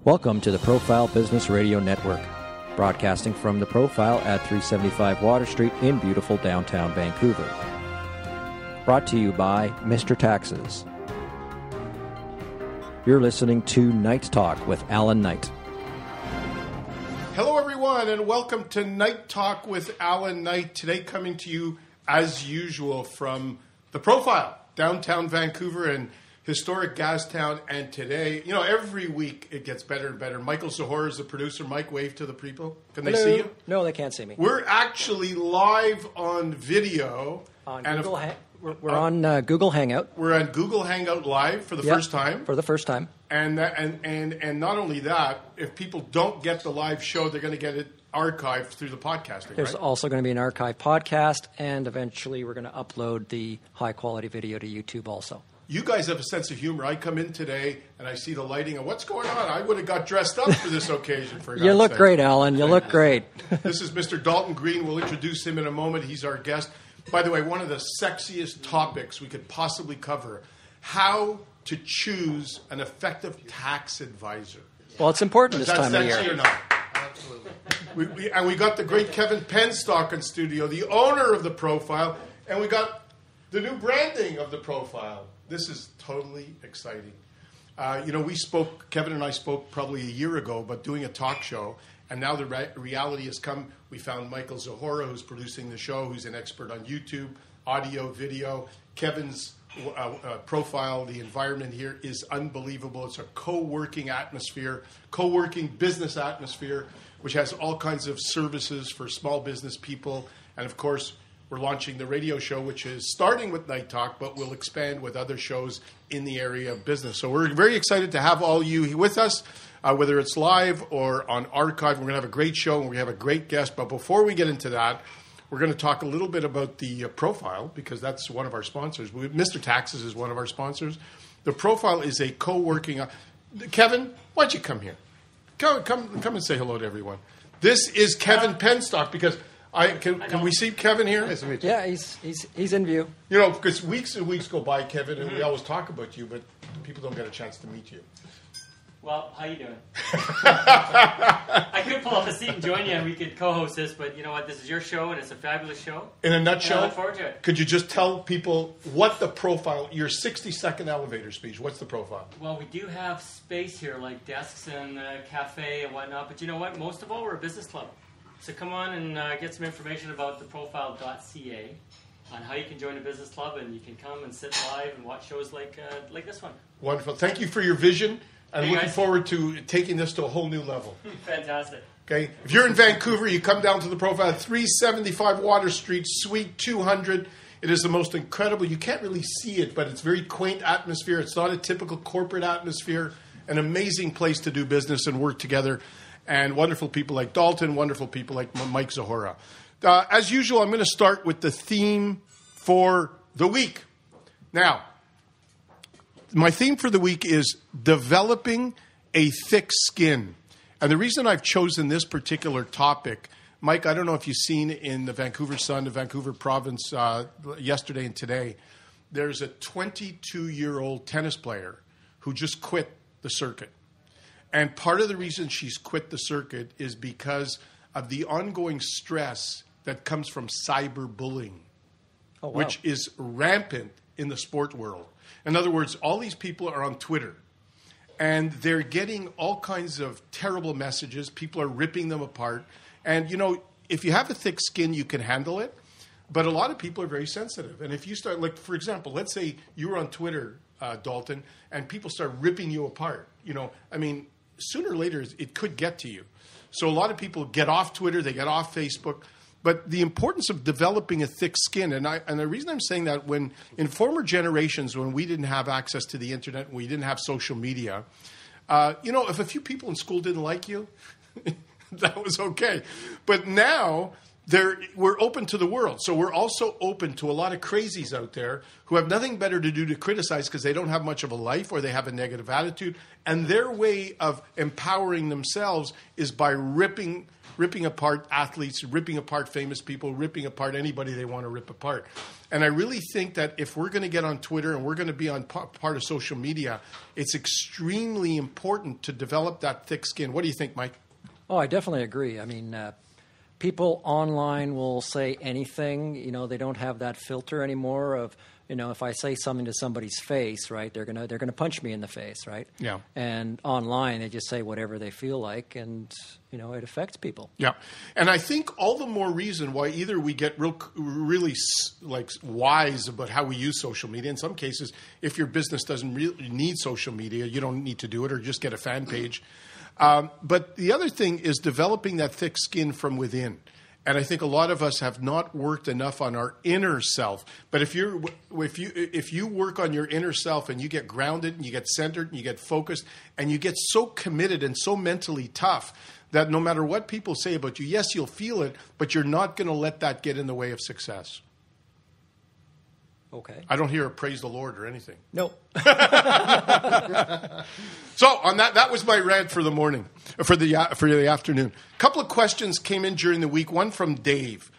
Welcome to the Profile Business Radio Network, broadcasting from the Profile at 375 Water Street in beautiful downtown Vancouver. Brought to you by Mr. Taxes. You're listening to Knightalk with Allan Knight. Hello, everyone, and welcome to Knightalk with Allan Knight. Today, coming to you, as usual, from the Profile, downtown Vancouver and historic Gastown. And today, every week it gets better and better. Michael Zahora is the producer. Mike, wave to the people. Can they see you? No, they can't see me. We're actually live on video. On Google We're on Google Hangout. We're on Google Hangout Live for the first time. For the first time. And not only that, if people don't get the live show, they're going to get it archived through the podcasting. There's also going to be an archive podcast, and eventually we're going to upload the high-quality video to YouTube also. You guys have a sense of humor. I come in today and I see the lighting and what's going on? I would have got dressed up for this occasion. For You look great, Allan. You look great. This is Mr. Dalton Green. We'll introduce him in a moment. He's our guest. By the way, one of the sexiest topics we could possibly cover, how to choose an effective tax advisor. Well, it's important this time of year. Sexy or not? Absolutely. And we got the great Kevin Penstock in studio, the owner of The Profile, and we got the new branding of The Profile. This is totally exciting. Kevin and I spoke probably a year ago about doing a talk show, and now the reality has come. We found Michael Zahora, who's producing the show, who's an expert on YouTube, audio, video. Kevin's profile, the environment here is unbelievable. It's a co-working atmosphere, co-working business atmosphere, which has all kinds of services for small business people. And, of course, we're launching the radio show, which is starting with Knightalk, but we'll expand with other shows in the area of business. So we're very excited to have all you with us, whether it's live or on archive. We're going to have a great show, and we're going to have a great guest. But before we get into that, we're going to talk a little bit about the Profile, because that's one of our sponsors. Mr. Taxes is one of our sponsors. The Profile is a co-working... Kevin, why don't you come here? Come and say hello to everyone. This is Kevin Penstock, because... Can we see Kevin here? Nice to meet you. Yeah, he's in view. Because weeks and weeks go by, Kevin, and we always talk about you, but people don't get a chance to meet you. Well, how you doing? I could pull up a seat and join you, and we could co-host this, but you know what? This is your show, and it's a fabulous show. In a nutshell, I look forward to it. Could you just tell people what the Profile, your 60-second elevator speech, what's the Profile? Well, we do have space here, like desks and a cafe and whatnot, but you know what? Most of all, we're a business club. So come on and get some information about theprofile.ca on how you can join a business club, and you can come and sit live and watch shows like this one. Wonderful. Thank you for your vision. I'm looking forward to taking this to a whole new level. Fantastic. Okay. If you're in Vancouver, you come down to the Profile, 375 Water Street, Suite 200. It is the most incredible. You can't really see it, but it's very quaint atmosphere. It's not a typical corporate atmosphere. An amazing place to do business and work together. And wonderful people like Dalton, wonderful people like Mike Zahora. As usual, I'm going to start with the theme for the week. Now, my theme for the week is developing a thick skin. And the reason I've chosen this particular topic, Mike, I don't know if you've seen in the Vancouver Sun, the Vancouver province, yesterday and today, there's a 22-year-old tennis player who just quit the circuit. And part of the reason she's quit the circuit is because of the ongoing stress that comes from cyberbullying, which is rampant in the sport world. In other words, all these people are on Twitter, and they're getting all kinds of terrible messages. People are ripping them apart. And, if you have a thick skin, you can handle it. But a lot of people are very sensitive. And if you start, like, for example, let's say you were on Twitter, Dalton, and people start ripping you apart. Sooner or later, it could get to you. So a lot of people get off Twitter, they get off Facebook. But the importance of developing a thick skin, and the reason I'm saying that, when in former generations, when we didn't have access to the internet, we didn't have social media, if a few people in school didn't like you, that was okay. But now we're open to the world. So we're also open to a lot of crazies out there who have nothing better to do to criticize because they don't have much of a life or they have a negative attitude. And their way of empowering themselves is by ripping ripping apart athletes, ripping apart famous people, ripping apart anybody they want to rip apart. And I really think that if we're going to get on Twitter and we're going to be on part of social media, it's extremely important to develop that thick skin. What do you think, Mike? Oh, I definitely agree. I mean, people online will say anything. You know, they don't have that filter anymore of, you know, if I say something to somebody's face, right, they're gonna punch me in the face, right? Yeah. And online, they just say whatever they feel like, and you know, it affects people. Yeah, and I think all the more reason why either we get really like wise about how we use social media. In some cases, if your business doesn't really need social media, you don't need to do it, or just get a fan page. But the other thing is developing that thick skin from within. And I think a lot of us have not worked enough on our inner self. But if you work on your inner self and you get grounded and you get centered and you get focused and you get so committed and so mentally tough that no matter what people say about you, yes, you'll feel it, but you're not going to let that get in the way of success. Okay. I don't hear a praise the Lord or anything. No. So on that was my rant for the morning, for the afternoon. A couple of questions came in during the week. One from Dave.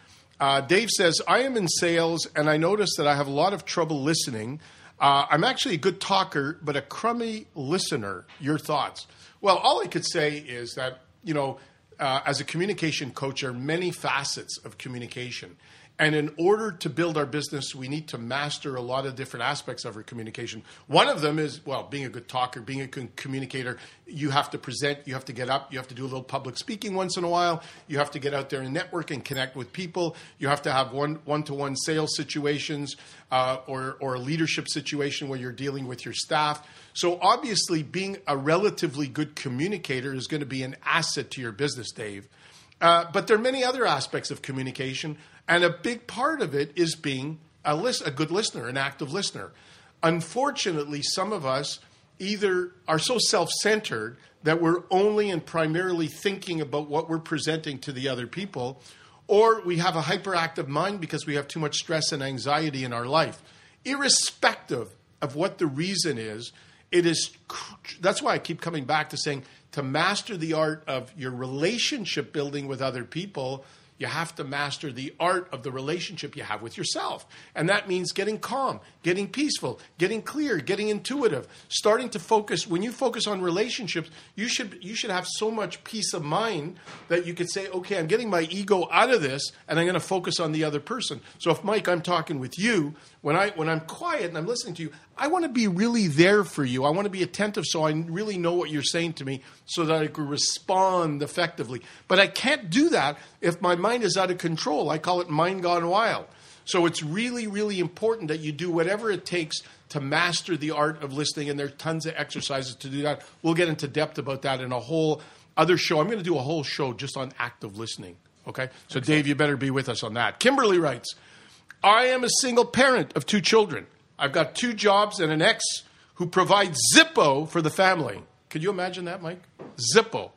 Dave says, I am in sales and I notice that I have a lot of trouble listening. I'm actually a good talker, but a crummy listener. Your thoughts? Well, all I could say is that, you know, as a communication coach, there are many facets of communication. And in order to build our business, we need to master a lot of different aspects of our communication. One of them is, well, being a good talker, being a good communicator. You have to present, you have to get up, you have to do a little public speaking once in a while. You have to get out there and network and connect with people. You have to have one-to-one sales situations or a leadership situation where you're dealing with your staff. So obviously being a relatively good communicator is going to be an asset to your business, Dave. But there are many other aspects of communication, and a big part of it is being a good listener, an active listener. Unfortunately, some of us either are so self-centered that we're only and primarily thinking about what we're presenting to the other people, or we have a hyperactive mind because we have too much stress and anxiety in our life. Irrespective of what the reason is, that's why I keep coming back to saying, to master the art of your relationship building with other people, you have to master the art of the relationship you have with yourself. And that means getting calm, getting peaceful, getting clear, getting intuitive, starting to focus. When you focus on relationships, you should have so much peace of mind that you could say, okay, I'm getting my ego out of this and I'm going to focus on the other person. So if, Mike, I'm talking with you, when I'm quiet and I'm listening to you, I want to be really there for you. I want to be attentive so I really know what you're saying to me so that I can respond effectively. But I can't do that if my mind is out of control. I call it mind gone wild. So it's really, really important that you do whatever it takes to master the art of listening, and there are tons of exercises to do that. We'll get into depth about that in a whole other show. I'm going to do a whole show just on active listening. Okay? So, Dave, you better be with us on that. Kimberly writes, I am a single parent of 2 children. I've got 2 jobs and an ex who provides Zippo for the family. Could you imagine that, Mike? Zippo.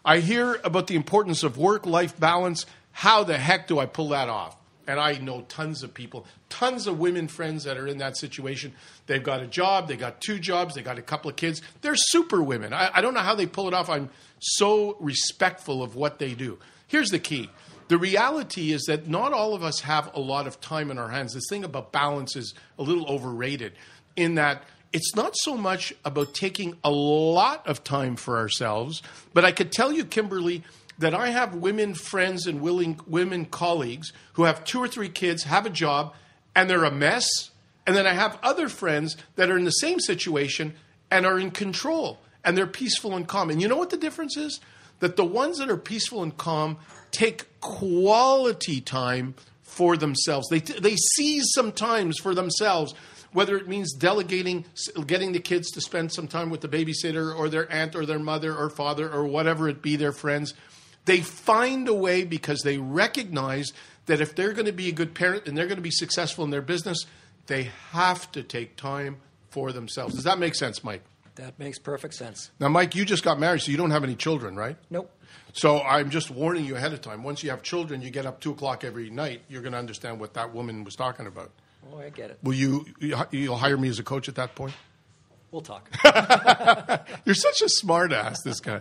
I hear about the importance of work-life balance. How the heck do I pull that off? And I know tons of people, tons of women friends that are in that situation. They've got a job, they got 2 jobs, they got a couple of kids. They're super women. I don't know how they pull it off. I'm so respectful of what they do. Here's the key. The reality is that not all of us have a lot of time in our hands. This thing about balance is a little overrated in that it's not so much about taking a lot of time for ourselves, but I could tell you, Kimberly, that I have women friends and women colleagues who have 2 or 3 kids, have a job, and they're a mess. And then I have other friends that are in the same situation and are in control, and they're peaceful and calm. And you know what the difference is? That the ones that are peaceful and calm take quality time for themselves. They seize some times for themselves, whether it means delegating, getting the kids to spend some time with the babysitter or their aunt or their mother or father or whatever it be, their friends. They find a way because they recognize that if they're going to be a good parent and they're going to be successful in their business, they have to take time for themselves. Does that make sense, Mike? That makes perfect sense. Now, Mike, you just got married, so you don't have any children, right? Nope. So I'm just warning you ahead of time. Once you have children, you get up 2 o'clock every night, you're going to understand what that woman was talking about. Oh, I get it. Will you'll hire me as a coach at that point? We'll talk. You're such a smart ass, this guy.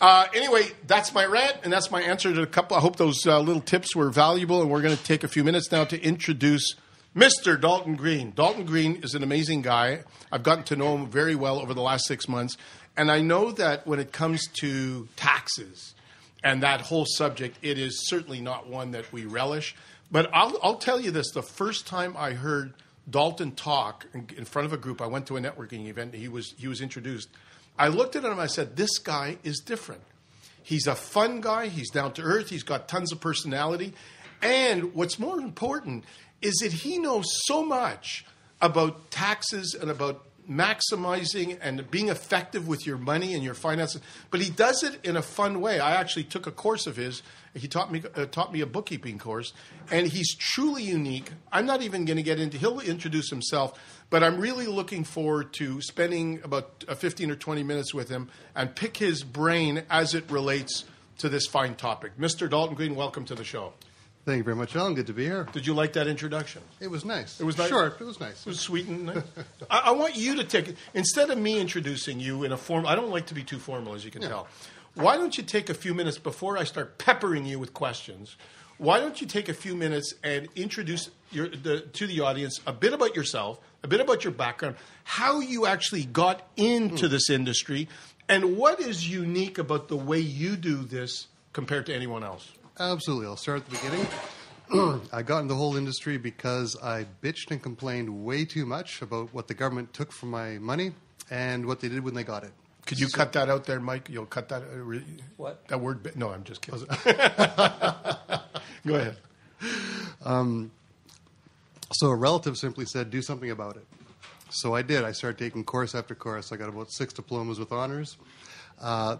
Anyway, that's my rant, and that's my answer to a couple. I hope those little tips were valuable, and we're going to take a few minutes now to introduce Mr. Dalton Green. Dalton Green is an amazing guy. I've gotten to know him very well over the last 6 months, and I know that when it comes to taxes and that whole subject, it is certainly not one that we relish. But I'll tell you this, the first time I heard Dalton talk in front of a group, I went to a networking event, he was introduced. I looked at him and I said, this guy is different. He's a fun guy, he's down to earth, he's got tons of personality. And what's more important is that he knows so much about taxes and about maximizing and being effective with your money and your finances, but he does it in a fun way. I actually took a course of his. He taught me a bookkeeping course, and he's truly unique. I'm not even going to get into. He'll introduce himself, but I'm really looking forward to spending about 15 or 20 minutes with him and pick his brain as it relates to this fine topic. Mr. Dalton Green, welcome to the show. Thank you very much, Allan. Good to be here. Did you like that introduction? It was nice. It was nice. Short. It was nice. It was sweet and nice. I want you to take it. Instead of me introducing you in a form, I don't like to be too formal, as you can tell. Why don't you take a few minutes before I start peppering you with questions? Why don't you take a few minutes and introduce to the audience a bit about yourself, a bit about your background, how you actually got into this industry, and what is unique about the way you do this compared to anyone else? Absolutely. I'll start at the beginning. I got into the whole industry because I bitched and complained way too much about what the government took from my money and what they did when they got it. Could you cut that out there, Mike? You'll cut that. What? That word? No, I'm just kidding. Go ahead. So a relative simply said, do something about it. So I did. I started taking course after course. I got about 6 diplomas with honors.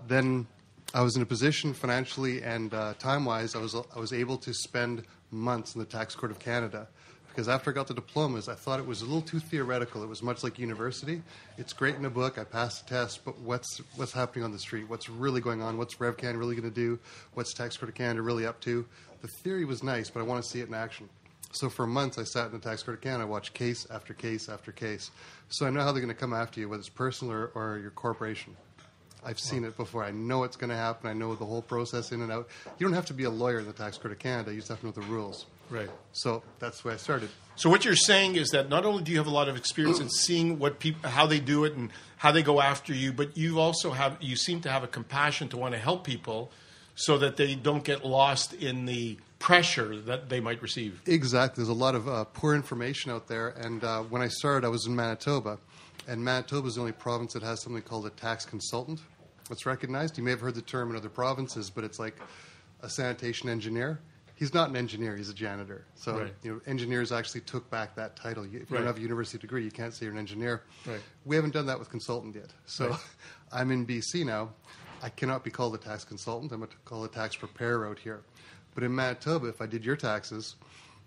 Then I was in a position financially and time-wise, I was able to spend months in the Tax Court of Canada. Because after I got the diplomas, I thought it was a little too theoretical. It was much like university. It's great in a book. I passed the test, but what's happening on the street? What's really going on? What's RevCan really going to do? What's Tax Court of Canada really up to? The theory was nice, but I want to see it in action. So for months, I sat in the Tax Court of Canada, watched case after case after case. So I know how they're going to come after you, whether it's personal or your corporation. I've seen it before. I know what's going to happen. I know the whole process in and out. You don't have to be a lawyer in the Tax Court of Canada. You just have to know the rules. Right. So that's where I started. So what you're saying is that not only do you have a lot of experience in seeing what people, how they do it and how they go after you, but you seem to have a compassion to want to help people so that they don't get lost in the pressure that they might receive. Exactly. There's a lot of poor information out there. And when I started, I was in Manitoba. And Manitoba is the only province that has something called a tax consultant that's recognized. You may have heard the term in other provinces, but it's like a sanitation engineer. He's not an engineer, he's a janitor. So right. Engineers actually took back that title. If you don't have a university degree, you can't say you're an engineer. Right. We haven't done that with consultant yet. So I'm in BC now. I cannot be called a tax consultant. I'm called a tax preparer out here. But in Manitoba, if I did your taxes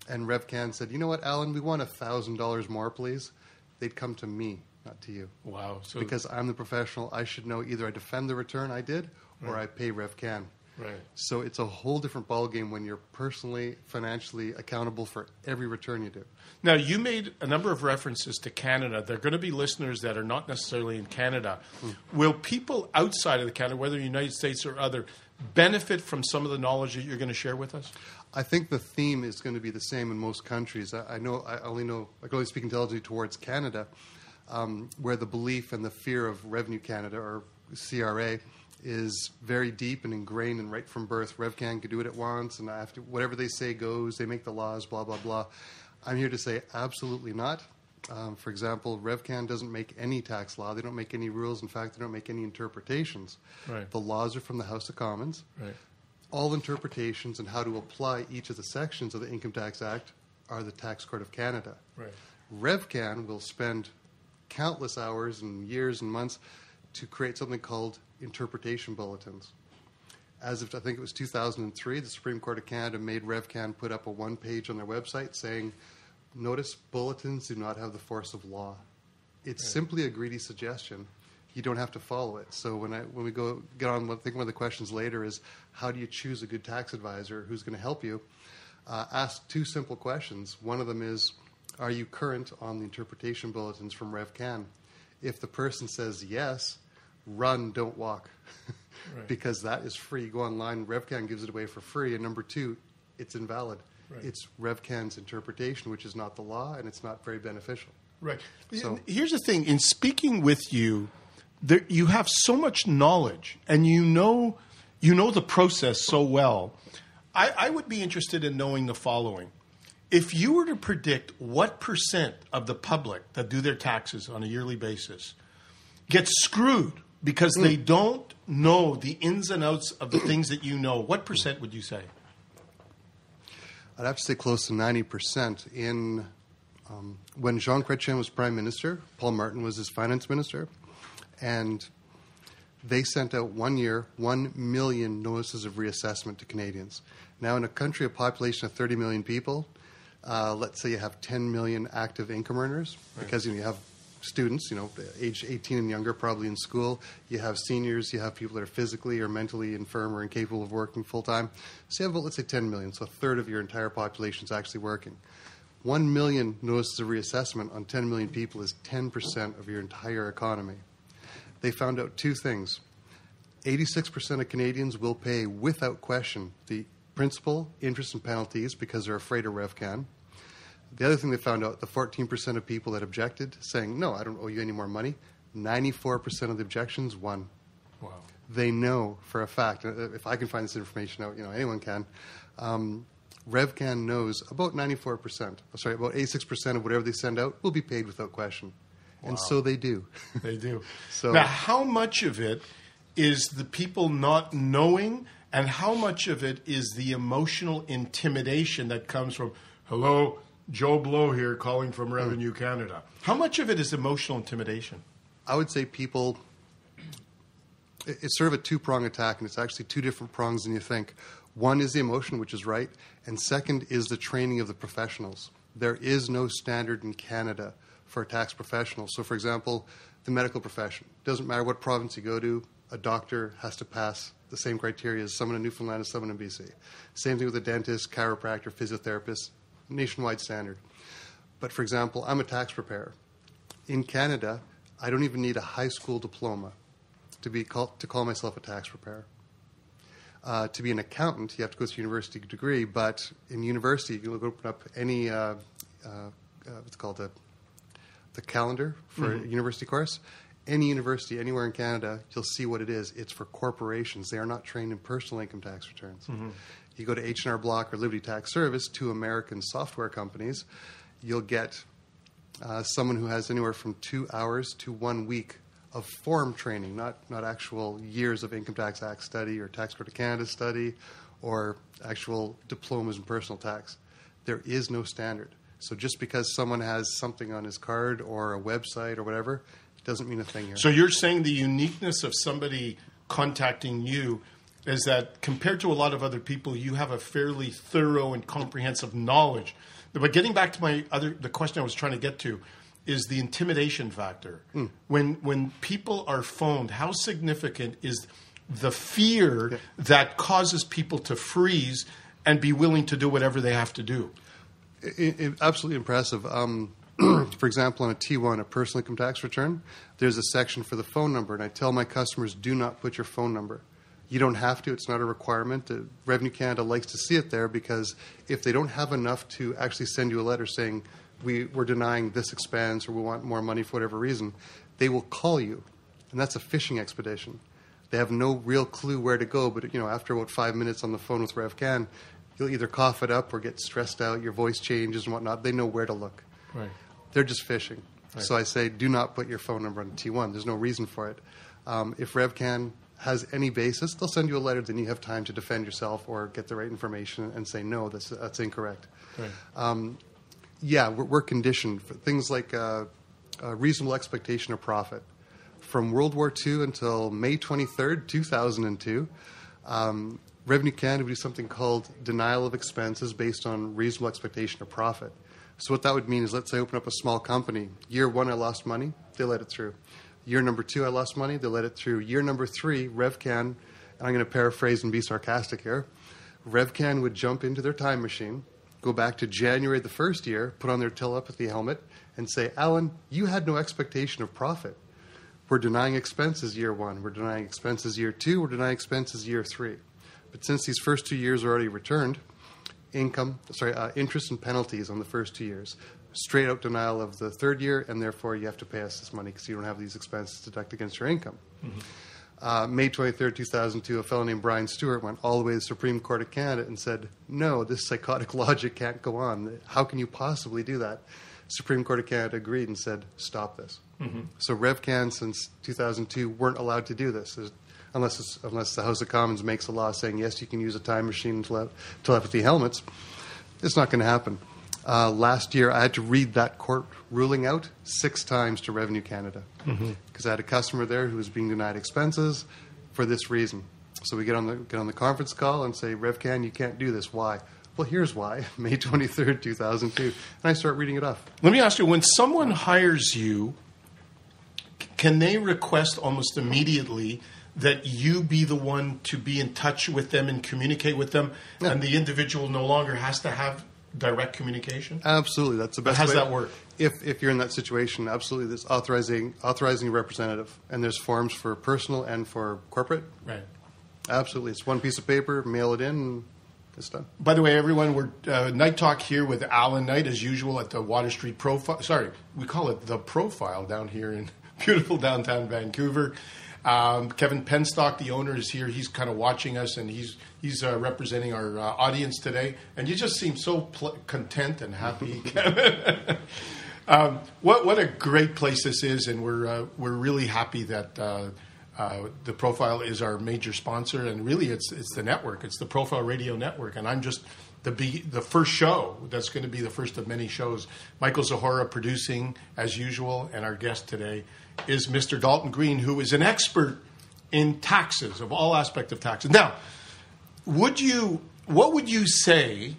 and RevCan said, you know what, Allan, we want $1,000 more, please, they'd come to me, not to you. Wow. So because I'm the professional, I should know either I defend the return I did or I pay RevCan. Right. So it's a whole different ballgame when you're personally, financially accountable for every return you do. Now, you made a number of references to Canada. There are going to be listeners that are not necessarily in Canada. Will people outside of Canada, whether United States or other, benefit from some of the knowledge that you're going to share with us? I think the theme is going to be the same in most countries. I can only speak intelligently towards Canada, where the belief and the fear of Revenue Canada, or CRA, is very deep and ingrained and right from birth. RevCan can do what it wants, and whatever they say goes. They make the laws, blah, blah, blah. I'm here to say absolutely not. For example, RevCan doesn't make any tax law. They don't make any rules. In fact, they don't make any interpretations. Right. The laws are from the House of Commons. Right. All interpretations and how to apply each of the sections of the Income Tax Act are the Tax Court of Canada. Right. RevCan will spend countless hours and years and months to create something called interpretation bulletins. As of, I think it was 2003, the Supreme Court of Canada made RevCan put up a one-page on their website saying, notice bulletins do not have the force of law. It's simply a greedy suggestion. You don't have to follow it. So when we get on, I think one of the questions later is, how do you choose a good tax advisor who's going to help you? Ask 2 simple questions. One of them is, are you current on the interpretation bulletins from RevCan? If the person says yes, run, don't walk. because that is free. You go online, RevCan gives it away for free. And number two, it's invalid. Right. It's RevCan's interpretation, which is not the law, and it's not very beneficial. Right. So here's the thing. In speaking with you, you have so much knowledge, and you know the process so well. I would be interested in knowing the following. If you were to predict what percent of the public that do their taxes on a yearly basis get screwed because they don't know the ins and outs of the things that you know, what percent would you say? I'd have to say close to 90%. When Jean Chrétien was Prime Minister, Paul Martin was his Finance Minister, and they sent out 1 year, 1 million notices of reassessment to Canadians. Now, in a country, a population of 30 million people, let's say you have 10 million active income earners, because you have students, age 18 and younger, probably in school. You have seniors. You have people that are physically or mentally infirm or incapable of working full-time. So you have about, let's say, 10 million. So a third of your entire population is actually working. 1 million notices of reassessment on 10 million people is 10% of your entire economy. They found out two things. 86% of Canadians will pay without question the principal, interest, and penalties because they're afraid of RevCan. The other thing they found out, the 14% of people that objected, saying, no, I don't owe you any more money, 94% of the objections won. Wow. They know for a fact, if I can find this information out, anyone can, RevCan knows about 86% of whatever they send out will be paid without question. Wow. And so they do. They do. So now, how much of it is the people not knowing, and how much of it is the emotional intimidation that comes from, hello, Joe Blow here calling from Revenue Canada? How much of it is emotional intimidation? I would say people, it's sort of a two-prong attack, and it's actually two different prongs than you think. One is the emotion, which is right, and second is the training of the professionals. There is no standard in Canada for a tax professional. So, for example, the medical profession. Doesn't matter what province you go to, a doctor has to pass the same criteria as someone in Newfoundland as someone in BC. Same thing with a dentist, chiropractor, physiotherapist, nationwide standard. But, for example, I'm a tax preparer. In Canada, I don't even need a high school diploma to call myself a tax preparer. To be an accountant, you have to go through a university degree, but in university, you can open up any, what's called the calendar for a university course. Any university, anywhere in Canada, you'll see what it is. It's for corporations. They are not trained in personal income tax returns. You go to H&R Block or Liberty Tax Service, two American software companies, you'll get someone who has anywhere from 2 hours to 1 week of form training, not actual years of Income Tax Act study or Tax Code of Canada study or actual diplomas in personal tax. There is no standard. So just because someone has something on his card or a website or whatever, it doesn't mean a thing here. So you're saying the uniqueness of somebody contacting you is that compared to a lot of other people, you have a fairly thorough and comprehensive knowledge. But getting back to the question I was trying to get to, is the intimidation factor. When people are phoned, how significant is the fear that causes people to freeze and be willing to do whatever they have to do? Absolutely impressive. For example, on a T1, a personal income tax return, there's a section for the phone number, and I tell my customers, do not put your phone number. You don't have to. It's not a requirement. Revenue Canada likes to see it there because if they don't have enough to actually send you a letter saying, we're denying this expense or we want more money for whatever reason, they will call you. And that's a fishing expedition. They have no real clue where to go, but after about 5 minutes on the phone with RevCan, you'll either cough it up or get stressed out, your voice changes and whatnot. They know where to look. Right. They're just fishing. Right. So I say, do not put your phone number on T1. There's no reason for it. If RevCan has any basis, they'll send you a letter, then you have time to defend yourself or get the right information and say, no, that's incorrect. Right. We're conditioned for things like a reasonable expectation of profit. From World War II until May 23rd, 2002, Revenue Canada would do something called denial of expenses based on reasonable expectation of profit. So what that would mean is, let's say I open up a small company. Year 1, I lost money. They let it through. Year number 2, I lost money. They let it through. Year number 3, RevCan, and I'm going to paraphrase and be sarcastic here, RevCan would jump into their time machine, go back to January the first year, put on their telepathy helmet, and say, Allan, you had no expectation of profit. we're denying expenses year 1, we're denying expenses year 2, we're denying expenses year 3. But since these first 2 years are already returned, interest and penalties on the first 2 years. Straight out denial of the third year, and therefore you have to pay us this money because you don't have these expenses deducted against your income. May 23rd, 2002, a fellow named Brian Stewart went all the way to the Supreme Court of Canada and said, no, this psychotic logic can't go on. How can you possibly do that? Supreme Court of Canada agreed and said, stop this. So RevCan, since 2002, weren't allowed to do this. Unless the House of Commons makes a law saying, yes, you can use a time machine and telepathy helmets. It's not going to happen. Last year, I had to read that court ruling out 6 times to Revenue Canada because I had a customer there who was being denied expenses for this reason. So we get on the conference call and say, RevCan, you can't do this. Why? Well, here's why. May 23rd, 2002. And I start reading it off. Let me ask you, when someone hires you, can they request almost immediately that you be the one to be in touch with them and communicate with them, and the individual no longer has to have direct communication? Absolutely. That's the best way. How does way. that work? If you're in that situation, absolutely. There's authorizing a representative, and there's forms for personal and for corporate. Right. Absolutely. It's one piece of paper, mail it in, and it's done. By the way, everyone, we're Knightalk here with Allan Knight, as usual, at the Water Street Profile. Sorry, we call it The Profile down here in beautiful downtown Vancouver. Kevin Penstock, the owner, is here. He's kind of watching us, and he's representing our audience today. And you just seem so content and happy, Kevin. What a great place this is, and we're really happy that the Profile is our major sponsor. And really, it's the network. It's the Profile Radio Network, and I'm just the first show that's going to be the first of many shows. Michael Zahora producing, as usual, and our guest today is Mr. Dalton Green, who is an expert in taxes, of all aspects of taxes. Now, what would you say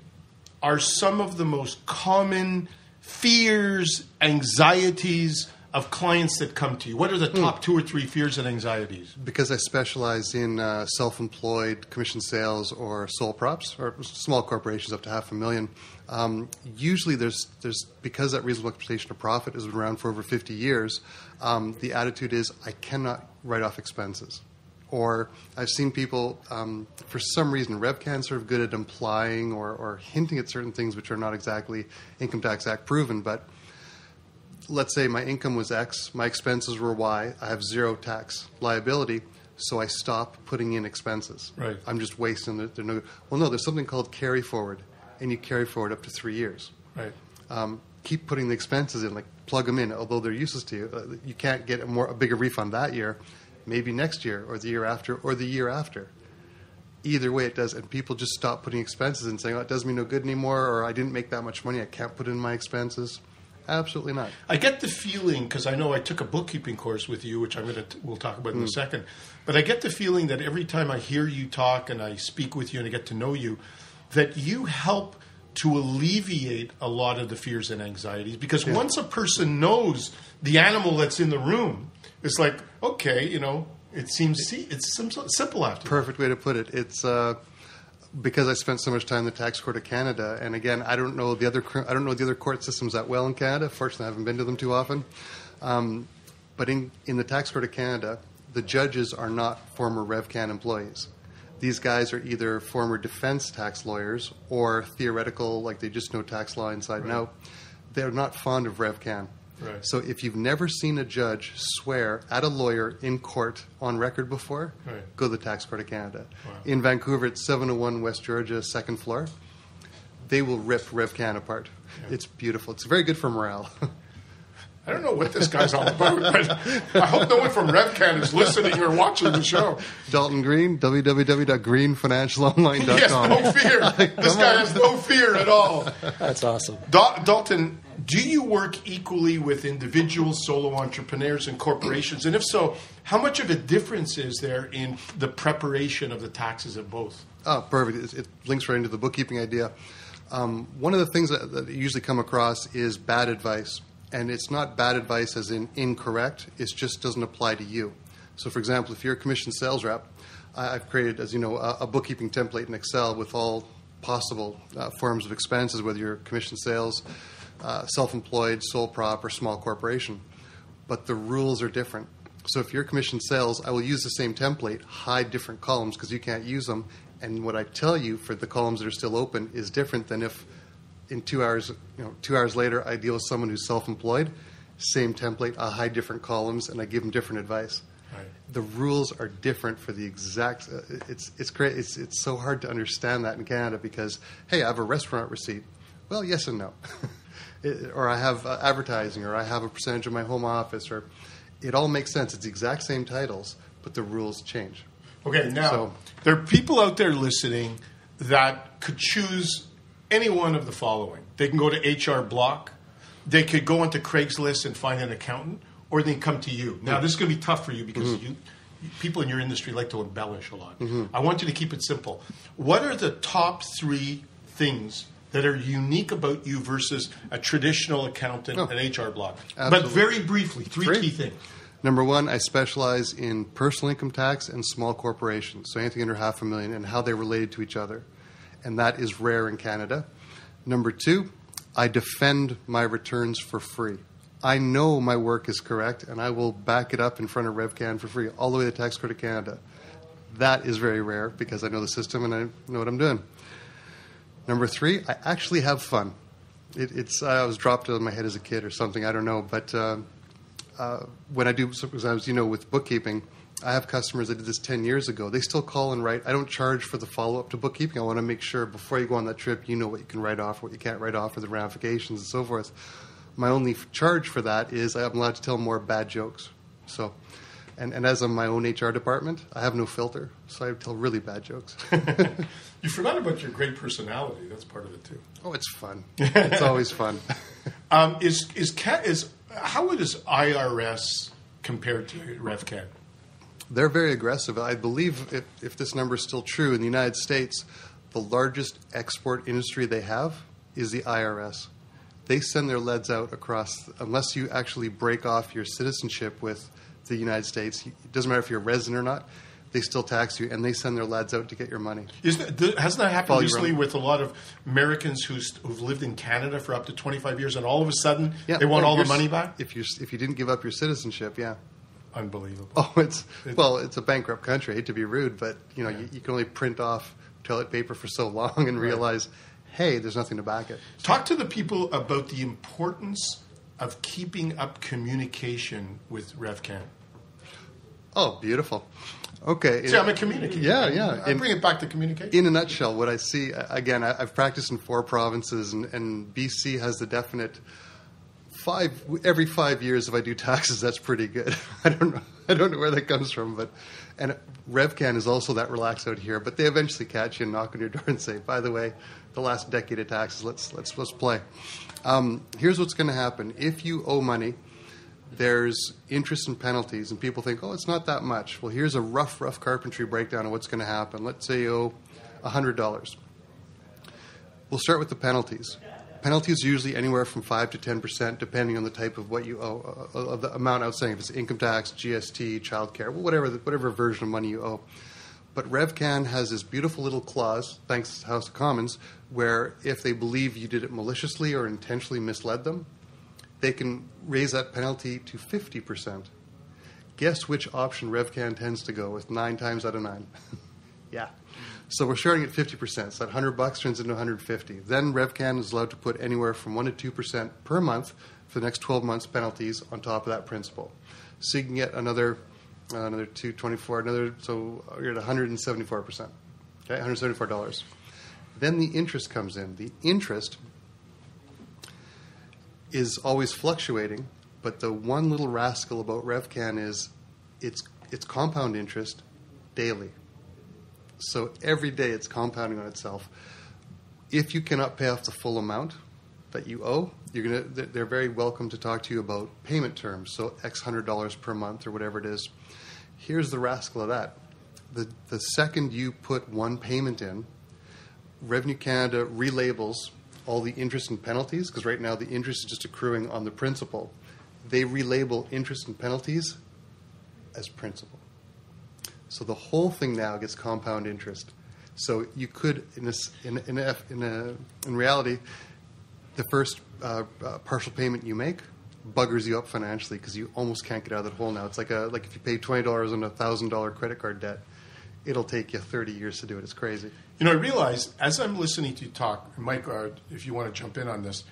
are some of the most common fears, anxieties of clients that come to you? What are the top 2 or 3 fears and anxieties? Because I specialize in self-employed commission sales or sole props, or small corporations up to $500,000. Usually there's because that reasonable expectation of profit has been around for over 50 years, the attitude is, I cannot write off expenses. Or I've seen people, for some reason, RevCan's sort of good at implying or hinting at certain things which are not exactly Income Tax Act proven, but let's say my income was X, my expenses were Y, I have 0 tax liability, so I stop putting in expenses. Right. I'm just wasting well, no, there's something called carry forward, and you carry forward up to 3 years. Right. Keep putting the expenses in, like plug them in, although they're useless to you. You can't get a bigger refund that year, maybe next year or the year after or the year after. Either way it does, and people just stop putting expenses in, saying, oh, it does me no good anymore, or I didn't make that much money, I can't put in my expenses. Absolutely not. I get the feeling, because I know I took a bookkeeping course with you, which we'll talk about in a second, but I get the feeling that every time I hear you talk and I speak with you and I get to know you, that you help to alleviate a lot of the fears and anxieties, because once a person knows the animal that's in the room, it's like, okay, it seems it's simple after. Perfect way to put it. It's because I spent so much time in the Tax Court of Canada, and again, I don't know the other court systems that well in Canada. Fortunately, I haven't been to them too often. But in the Tax Court of Canada, the judges are not former RevCan employees. These guys are either former defense tax lawyers or theoretical, like they just know tax law inside and out. They're not fond of RevCan. Right. So if you've never seen a judge swear at a lawyer in court on record before, go to the Tax Court of Canada. Wow. In Vancouver, it's 701 West Georgia, 2nd floor. They will rip RevCan apart. Yeah. It's beautiful. It's very good for morale. I don't know what this guy's all about, but I hope no one from RevCan is listening or watching the show. Dalton Green, www.greenfinancialonline.com. He has no fear. This guy has no fear at all. That's awesome. Dalton, do you work equally with individuals, solo entrepreneurs, and corporations? And if so, how much of a difference is there in the preparation of the taxes of both? Oh, perfect. It links right into the bookkeeping idea. One of the things that you usually come across is bad advice. And it's not bad advice as in incorrect. It just doesn't apply to you. So, for example, if you're a commission sales rep, I've created, as you know, a bookkeeping template in Excel with all possible forms of expenses, whether you're commission sales, self-employed, sole prop, or small corporation. But the rules are different. So if your commission sales, I will use the same template, hide different columns because you can't use them. And what I tell you for the columns that are still open is different than if in 2 hours, 2 hours later, I deal with someone who's self-employed. Same template, I hide different columns, and I give them different advice. Right. The rules are different for the exact. It's great. It's so hard to understand that in Canada because, hey, I have a restaurant receipt. Well, yes and no. Or I have advertising, or I have a percentage of my home office, or it all makes sense. It's the exact same titles, but the rules change. Okay, now, there are people out there listening that could choose any one of the following. They can go to HR Block. They could go onto Craigslist and find an accountant, or they can come to you. Now, this is going to be tough for you because people in your industry like to embellish a lot. I want you to keep it simple. What are the top 3 things that are unique about you versus a traditional accountant and HR Block? Absolutely. But very briefly, 3 key things. Number 1, I specialize in personal income tax and small corporations, so anything under $500,000 and how they're related to each other. And that is rare in Canada. Number 2, I defend my returns for free. I know my work is correct, and I will back it up in front of RevCan for free, all the way to Tax Credit Canada. That is very rare because I know the system and I know what I'm doing. Number 3, I actually have fun. I was dropped on my head as a kid or something, I don't know. But when I do, sometimes, with bookkeeping, I have customers that did this 10 years ago. They still call and write. I don't charge for the follow-up to bookkeeping. I want to make sure before you go on that trip, you know what you can write off, what you can't write off, or the ramifications and so forth. My only charge for that is I'm allowed to tell more bad jokes. So, and as I'm my own HR department, I have no filter, so I tell really bad jokes. You forgot about your great personality. That's part of it, too. Oh, it's fun. It's always fun. How is IRS compared to RevCan? They're very aggressive. I believe if this number is still true, in the United States, the largest export industry they have is the IRS. They send their leads out across, unless you actually break off your citizenship with the United States. It doesn't matter if you're a resident or not. They still tax you, and they send their lads out to get your money. Hasn't that happened recently with a lot of Americans who've lived in Canada for up to 25 years, and all of a sudden they want all the money back? If you didn't give up your citizenship, yeah. Unbelievable. Oh, it's a bankrupt country. I hate to be rude, but you can only print off toilet paper for so long and realize, hey, there's nothing to back it. Talk to the people about the importance of keeping up communication with RevCan. Oh, beautiful. Okay. See, I'm a communicator. Yeah. I bring it back to communication. In a nutshell, what I see, again, I've practiced in 4 provinces, and BC has the definite every 5 years if I do taxes, that's pretty good. I don't know where that comes from, and RevCan is also that relaxed out here, but they eventually catch you and knock on your door and say, by the way, the last decade of taxes, let's play. Here's what's going to happen. If you owe money, there's interest and penalties, and people think, oh, it's not that much. Well, here's a rough carpentry breakdown of what's going to happen. Let's say you owe $100. We'll start with the penalties. Penalties are usually anywhere from 5 to 10%, depending on the type of what you owe, of the amount outstanding. If it's income tax, GST, childcare, whatever version of money you owe. But RevCan has this beautiful little clause, thanks to House of Commons, where if they believe you did it maliciously or intentionally misled them, they can raise that penalty to 50%. Guess which option RevCan tends to go with 9 times out of 9? Yeah. So we're starting at 50%. So that $100 turns into $150. Then RevCan is allowed to put anywhere from 1 to 2% per month for the next 12 months penalties on top of that principal. So you can get another 224, so you're at 174%. Okay, $174. Then the interest comes in. The interest is always fluctuating, but the one little rascal about RevCan is it's compound interest daily. So every day it's compounding on itself. If you cannot pay off the full amount that you owe, they're very welcome to talk to you about payment terms, so X $100 per month or whatever it is. Here's the rascal of that. The second you put one payment in, Revenue Canada relabels all the interest and penalties, because right now the interest is just accruing on the principal. They relabel interest and penalties as principal. So the whole thing now gets compound interest. So you could, in reality, the first partial payment you make, buggers you up financially because you almost can't get out of that hole now. It's like if you pay $20 on a $1,000 credit card debt, it'll take you 30 years to do it. It's crazy. I realize as I'm listening to you talk, Mike, if you want to jump in on this,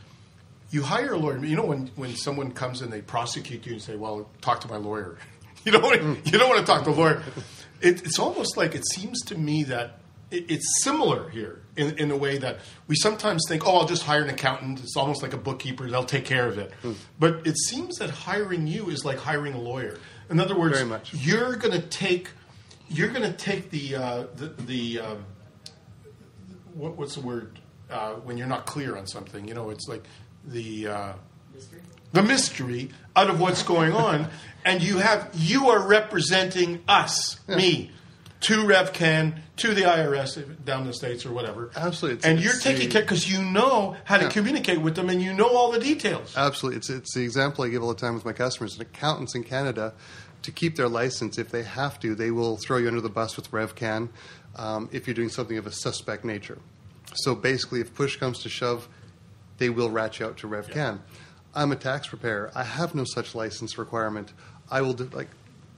you hire a lawyer. When someone comes and they prosecute you and say, well, talk to my lawyer. You don't want to talk to a lawyer. It's almost like it seems to me that it's similar here in a way that we sometimes think, I'll just hire an accountant. It's almost like a bookkeeper. They'll take care of it. But it seems that hiring you is like hiring a lawyer. In other words, very much. You're going to take the what's the word when you're not clear on something? It's like the mystery out of what's going on, and you are representing us, me, to RevCan, to the IRS down the States or whatever. Absolutely. And you're taking care because you know how to communicate with them and you know all the details. Absolutely. It's the example I give all the time with my customers. And accountants in Canada, to keep their license, if they have to, they will throw you under the bus with RevCan if you're doing something of a suspect nature. So basically, if push comes to shove, they will rat you out to RevCan. Yeah. I'm a tax preparer. I have no such license requirement. I will do,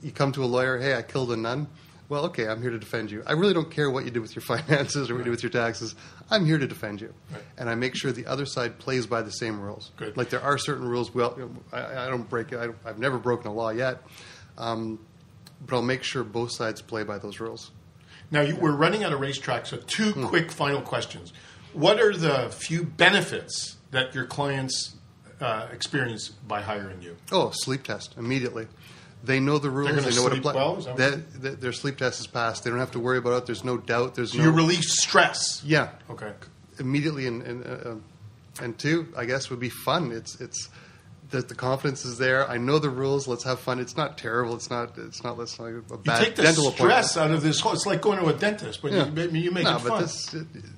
you come to a lawyer, hey, I killed a nun. Well, okay, I'm here to defend you. I really don't care what you do with your finances or what you do with your taxes. I'm here to defend you. Right. And I make sure the other side plays by the same rules. Good. Like there are certain rules. Well, I don't break it. I've never broken a law yet. But I'll make sure both sides play by those rules. Now, we're running out of racetrack, so two quick final questions. What are the few benefits that your clients experience by hiring you? Oh, sleep test immediately. They know the rules. They know what applies. Well, their sleep test is passed. They don't have to worry about it. There's no doubt. You release stress. Yeah. Okay. Immediately, and two, I guess, would be fun. It's the confidence is there. I know the rules. Let's have fun. It's not terrible. It's not a bad dental appointment. You take the stress out of this whole. It's like going to a dentist, but you make it fun.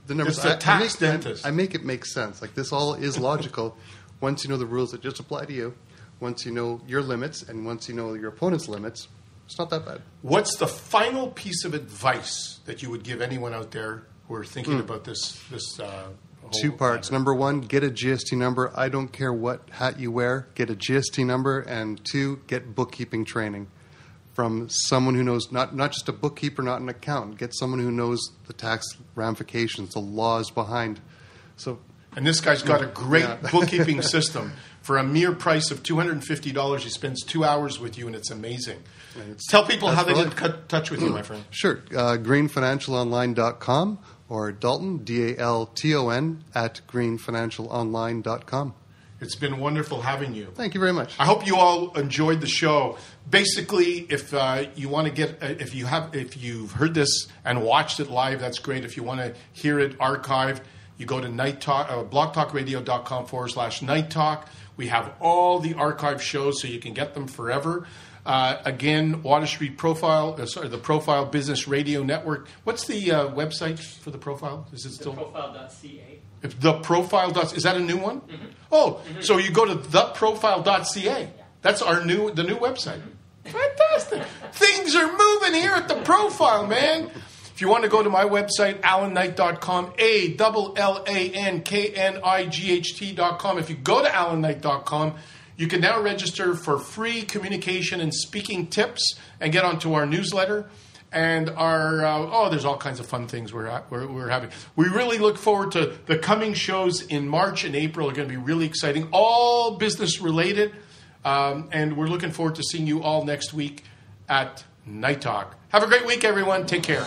The numbers. It's a tax dentist. I make it make sense. Like this all is logical. Once you know the rules that just apply to you. Once you know your limits and once you know your opponent's limits, it's not that bad. What's the final piece of advice that you would give anyone out there who are thinking about this two parts. Number one, get a GST number. I don't care what hat you wear. Get a GST number. And two, get bookkeeping training from someone who knows, not just a bookkeeper, not an accountant. Get someone who knows the tax ramifications, the laws behind. And this guy's got a great bookkeeping system. For a mere price of $250, he spends 2 hours with you, and it's amazing. Tell people how they get in touch with you, my friend. Sure. greenfinancialonline.com or Dalton, Dalton, at greenfinancialonline.com. It's been wonderful having you. Thank you very much. I hope you all enjoyed the show. Basically, if you want to get, if you've heard this and watched it live, that's great. If you want to hear it archived, you go to Knightalk, blogtalkradio.com/Knightalk. We have all the archive shows so you can get them forever. Again, Water Street Profile, the Profile Business Radio Network. What's the website for the Profile? Is it still? theprofile.ca. Theprofile.ca. Is that a new one? Mm-hmm. Oh, so you go to theprofile.ca. Yeah. That's the new website. Mm-hmm. Fantastic. Things are moving here at The Profile, man. If you want to go to my website, AllanKnight.com, ALLANKNIGHT.com. If you go to AllanKnight.com, you can now register for free communication and speaking tips and get onto our newsletter. And our there's all kinds of fun things we're having. We really look forward to the coming shows in March and April. Are going to be really exciting, all business related. And we're looking forward to seeing you all next week at Knightalk. Have a great week, everyone. Take care.